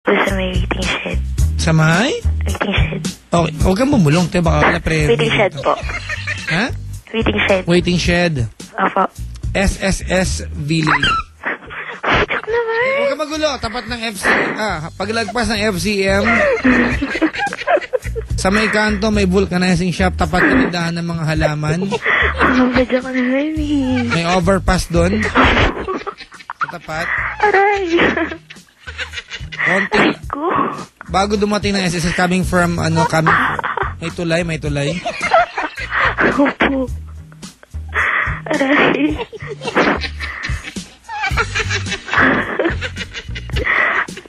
Sa may waiting shed. Sa may? Waiting shed. Okay, huwag kang bumulong, te. Baka wala Waiting shed po. Ha? Waiting shed. Waiting shed. Opo. SSS Village. Joke naman. Huwag kang magulo. Tapat ng paglagpas ng FCM. Sa may kanto, may vulcanizing shop. Tapat ng tindahan ng mga halaman. Joke naman eh. May overpass doon. Sa tapat. Aray. Konting, Ko. bago dumating ng SSS coming from, may tulay. Opo. Aray.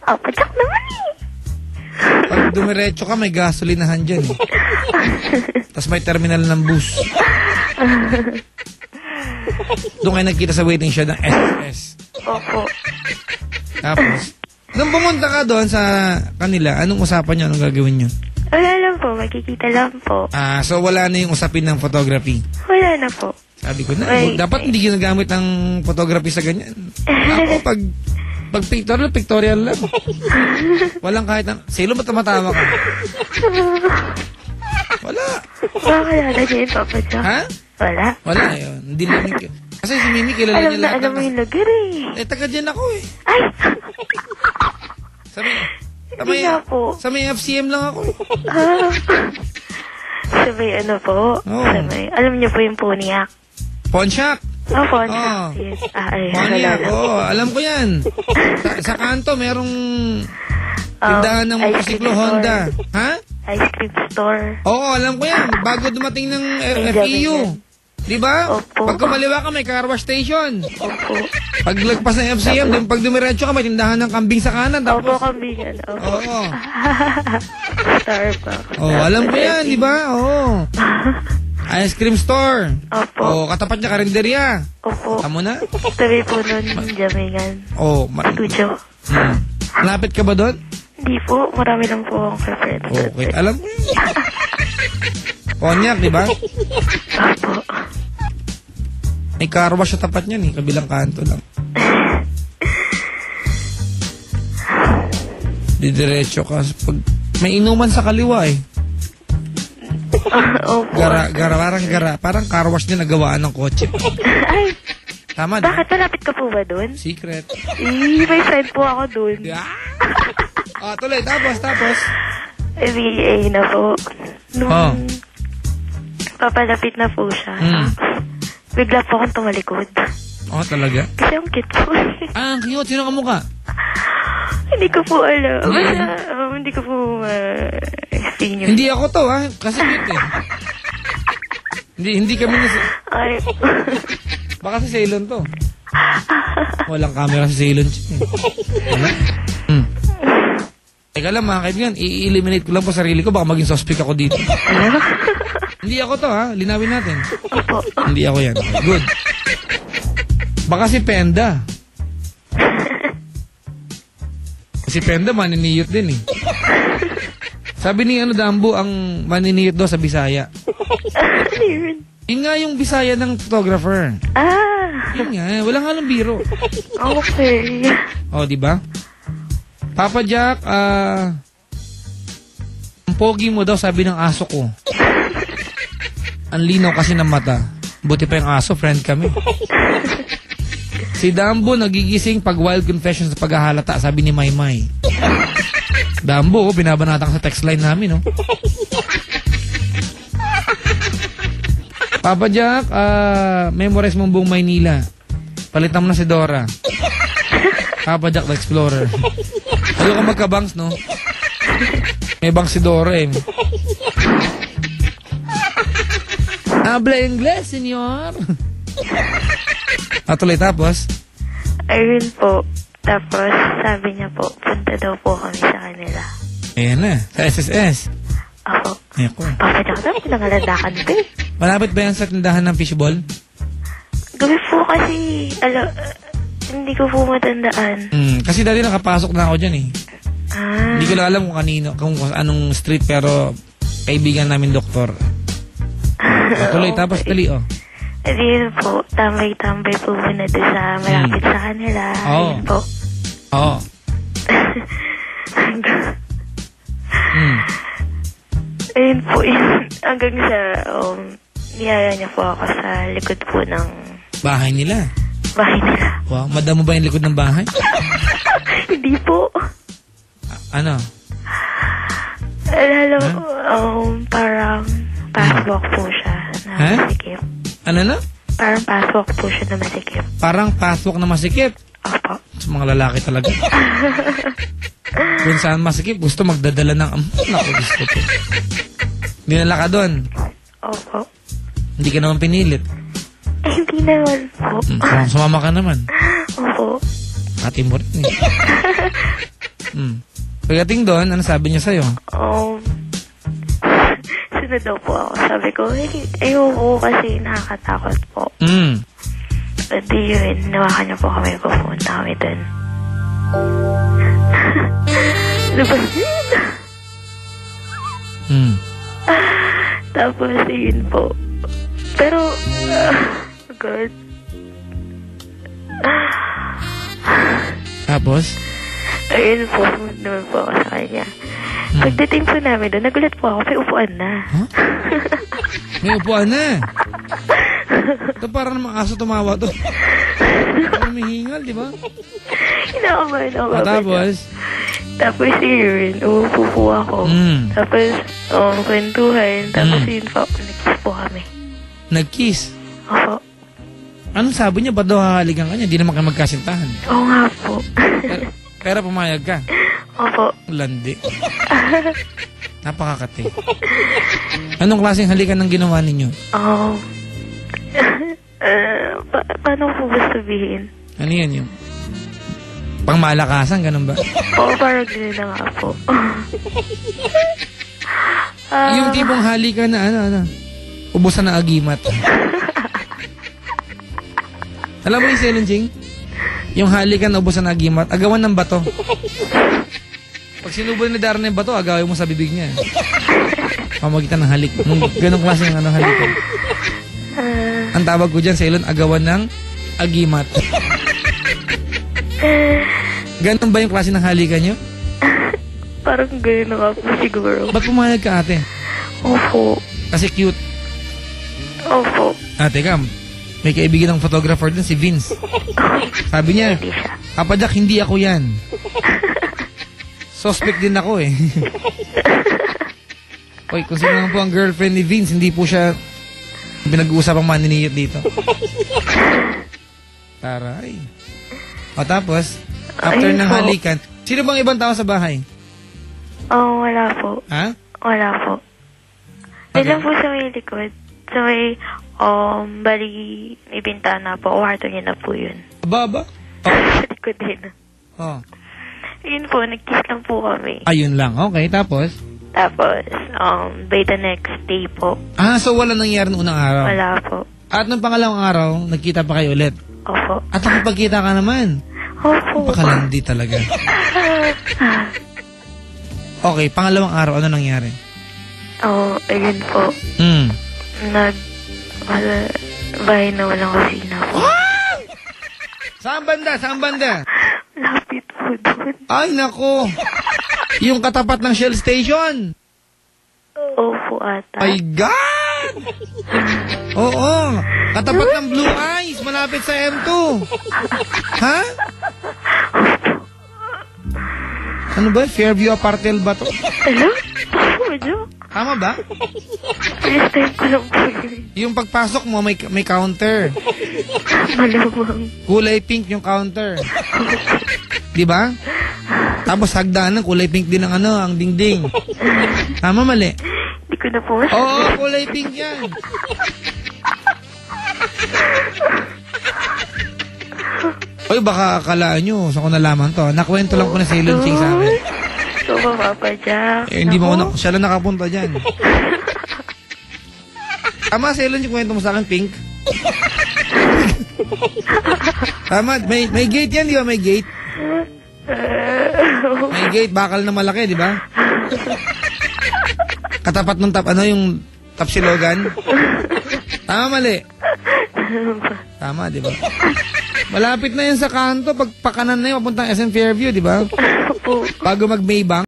Joke naman eh. Pag dumiretso ka, may gasolinahan dyan. Tapos may terminal ng bus. Doon kayo nagkita sa waiting shed ng SSS. Opo. Tapos, nung pumunta ka doon sa kanila, anong usapan nyo? Anong gagawin nyo? Wala lang po. Magkikita lang po. So wala na yung usapin ng photography. Wala na po. Sabi ko na, dapat hindi ginagamit ng photography sa ganyan. Ako, pag pictorial lang. Walang kahit na, silo ba tumatawa ka? Wala. Makalala niya yung Papa Jack? Ha? Wala yun. Hindi namin, kasi si Mimi kilala niya lahat. Alam mo yung lugar eh. Taga dyan ako eh. Ay! Hindi nga po. Sa may FCM lang ako eh. Sa may po? Sa may, alam niyo po yung Pontiac? Pontiac? Pontiac. Yes. Pontiac, alam ko yan. Sa kanto, merong tindahan ng motosiklo Honda. Ha? Ice cream store. Alam ko yan. Bago dumating ng FEU. Diba? Opo. Pag kumaliwa ka, may car wash station. Opo. Pag lagpas ng FCM, pag dumiretso ka, may tindahan ng kambing sa kanan. Opo, kambingan. Oo. Starbucks. Alam ko yan, diba? Ice cream store. Opo. Katapat niya karinderya. Opo. Tamo na? Tabi po nun, Jamingan. Studio. Malapit ka ba doon? Hindi po. Marami lang po akong preference. Okay. Alam ko yun. Pontiac, diba? Opo. May car wash sa tapat niyan eh. Kabilang kanto lang. Didiretso ka. May inuman sa kaliwa eh. Opo. Parang car wash niya nagawaan ng kotse. Ay. Tama, diba? Bakit malapit ka po ba dun? Secret. May friend po ako dun. Tuloy. Tapos. VA na po. Nung papalapit na po siya. Bigla po akong tumalikod. Talaga? Kasi ang cute po. Ang cute. Sino ka mukha? Hindi ko po alam. Hindi ko po explain yun. Hindi ako to, ha? Kasi cute eh. Hindi kami Ay. Baka sa Ceylon to. Walang camera sa Ceylon. Wala. Teka lang mga kaibigan, i-eliminate ko lang po sarili ko, baka maging suspect ako dito. Hindi ako to, ha? Linawin natin. Opo. Hindi ako yan. Good. Baka si Penda. Si Penda maniniyot din eh. Sabi ni Dambo, ang maniniyot daw sa Bisaya. Yun nga yung Bisaya ng photographer. Yun nga, walang halong biro. Okay. Di ba? Papa Jack, ang pogi mo daw, sabi ng aso ko. Ang linaw kasi ng mata. Buti pa yung aso, friend kami. Si Dambo nagigising pag wild confessions sa paghahalata, sabi ni Maymay. Dambo, binabanatang sa text line namin, no? Papa Jack, memorize mong buong Maynila. Palitan mo na si Dora. Papa Jack the Explorer. Ayaw ka magka-bangs, no? May bangs si Dora, eh. Habla Ingles, senyor. Tuloy, tapos? Ayun po. Tapos, sabi niya po, punta daw po kami sa kanila. Ayan na, sa SSS. Ako. Eko. Papa Jack daw, pinangalandakan ba eh. Malapit ba yan sa tindahan ng fishball? Gabi po kasi, hindi ko po matandaan. Kasi dati nakapasok na ako dyan eh. Hindi ko lang alam kung kanino, kung anong street, pero kaibigan namin doktor. Tuloy, tapos tali, Ayun po, tambay-tambay po muna doon sa malapit sa kanila. Ayun po. Ayun po, hanggang sa, niyaya niya po ako sa likod po ng... Bahay nila? Bahay nila. Wow, madamo ba yung likod ng bahay? Hindi po. Ano? Lalo, parang passwalk po siya na masikip. Ano na? Parang passwalk po siya na masikip. Parang passwalk na masikip? Opo. Sa mga lalaki talaga. Kung saan masikip, gusto magdadala ng... Naku, gusto ko. Dinala ka doon? Opo. Hindi ka naman pinilit? Hindi naman po. Sumama ka naman? Opo. Ate mo rin eh. Pagdating doon, ano sabi niya sa'yo? Sunod daw po ako. Sabi ko, ayoko kasi nakakatakot po. Hindi yun, nawakan niya po kami, pupunta kami doon. Labas yun. Tapos yun po. Pero, God. Tapos? Ayun po, naman po ako sa kanya. Pagdating po namin doon, nagulat po ako, may upuan na. Huh? May upuan na? Ito parang namang aso tumawa to. Parang may di ba? Hinakabahan ako. Tapos? Tapos yun, umupo po ako. Tapos, kwentuhan. Tapos yun po, nag-kiss po kami. Nag-kiss? Opo. Anong sabi niya? Ba't daw hahalikan ka niya? Di naman ka magkasintahan. Oo nga po. Pero pumayag ka? Opo. Landi. Napakakati. Anong klaseng halikan ang ginawa ninyo? Paano po ba sabihin? Ano yan yung? Pangmalakasan, ganun ba? Oo, parang gano'n na nga po. Yung tipong halikan na ano, ubusan na agimat. Alam mo yung Selenjing? Yung halikan na ubusan na agimat, agawan ng bato. Pag sinubo ni Darna yung bato, agawin mo sa bibig niya. Pamagitan ng halik. Ganong klaseng halikan. Ang tawag ko dyan sa ilon, agawan ng agimat. Ganon ba yung klase ng halikan nyo? Parang gano'n na nga po siguro. Ba't pumayag ka, ate? Opo. Kasi cute. Opo. Teka, may kaibigan ng photographer din, si Vince. Sabi niya, Papa Jack, hindi ako yan. Suspect din ako eh. Oy, kung sino lang po ang girlfriend ni Vince, hindi po siya pinag-uusapang maniniyot dito. Taray. O tapos, after ng halikan, sino bang ibang tao sa bahay? Wala po. Ha? Wala po. Okay. Lang po sa may likod. Sa may, bali, may bintana po. Kwarto niya na po yun. Ba? Sa likod din. Yun po, nag-kiss lang po kami. Ayun lang. Okay, tapos? Tapos, by the next day po. So wala nangyari noong unang araw? Wala po. At noong pangalawang araw, nagkita pa kayo ulit? Opo. At nakipagkita ka naman? Opo. Pakalandi talaga. Okay, pangalawang araw, ano nangyari? Ayun po. Bahay na walang kusina po. Saan banda? Lapit po doon. Ay, nako. Yung katapat ng Shell Station. Opo, ata. Ay, God! Oo, katapat ng Blue Eyes, malapit sa M2. Ha? Ano ba? Fairview Apartel ba to? Hello? Medyo? Tama ba? First time ko lang po yun. Yung pagpasok mo, may counter. Malamang. Kulay pink yung counter. Di ba? Tapos hagdanan, kulay pink din ang dingding. Tama, mali? Hindi ko na po. Oo, kulay pink yan. Oy, baka akalaan nyo, saan ko nalaman to. Nakwento lang ko na sa Ilon Ching sa akin. So, Papa Jack. Hindi mo siya lang nakapunta dyan. Tama, sa Ilon Ching, kwento mo sa akin, pink. Tama, may gate yan, di ba? May gate. May gate, bakal na malaki, di ba? Katapat ng yung tapsilogan. Tama, mali. Tama, di ba? Malapit na yan sa kanto. Pag pakanan na yun, papuntang SM Fairview, di ba? po. Bago mag-Maybank?